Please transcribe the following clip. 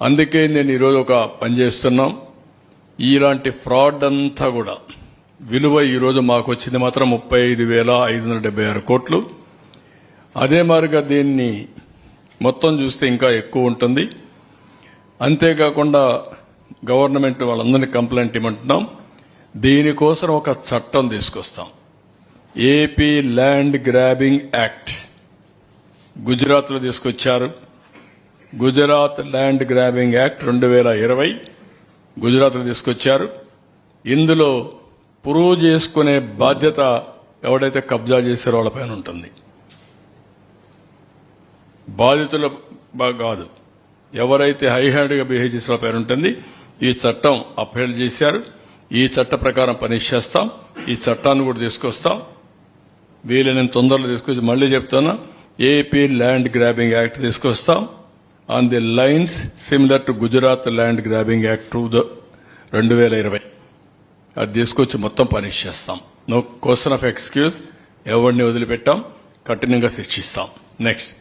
అందుకే నేను ఈరోజు ఒక పని చేస్తున్నాం. ఇలాంటి ఫ్రాడ్ అంతా కూడా విలువ ఈరోజు మాకు వచ్చింది మాత్రం 35,576 కోట్లు. అదే మాదిరిగా దీన్ని మొత్తం చూస్తే ఇంకా ఎక్కువ ఉంటుంది. అంతేకాకుండా గవర్నమెంట్ వాళ్ళందరినీ కంప్లైంట్ ఇవ్వమంటున్నాం. దీనికోసం ఒక చట్టం తీసుకొస్తాం. ఏపీ ల్యాండ్ గ్రాబింగ్ యాక్ట్ గుజరాత్లో తీసుకొచ్చారు. గుజరాత్ ల్యాండ్ గ్రాబింగ్ యాక్ట్ 2020 గుజరాత్లో తీసుకొచ్చారు. ఇందులో ప్రూవ్ చేసుకునే బాధ్యత ఎవడైతే కబ్జా చేశారో వాళ్ళపైన ఉంటుంది. బాధితుల కాదు, ఎవరైతే హైహ్యాండ్గా బిహేవ్ చేసే వాళ్ళపైన ఉంటుంది. ఈ చట్టం అప్హెల్డ్ చేశారు. ఈ చట్ట ప్రకారం పని చేస్తాం. ఈ చట్టాన్ని కూడా తీసుకొస్తాం. వీలైనంత తొందరలో తీసుకొచ్చి మళ్లీ చెప్తున్నా, ఏపీ ల్యాండ్ గ్రాబింగ్ యాక్ట్ తీసుకొస్తాం on the lines similar to Gujarat land grabbing act 2020. అది తీసుకొచ్చి మొత్తం పనిష్ చేస్తాం. No question of excuse. ఎవరిని వదిలిపెట్టాం, కఠినంగా శిక్షిస్తాం. నెక్స్ట్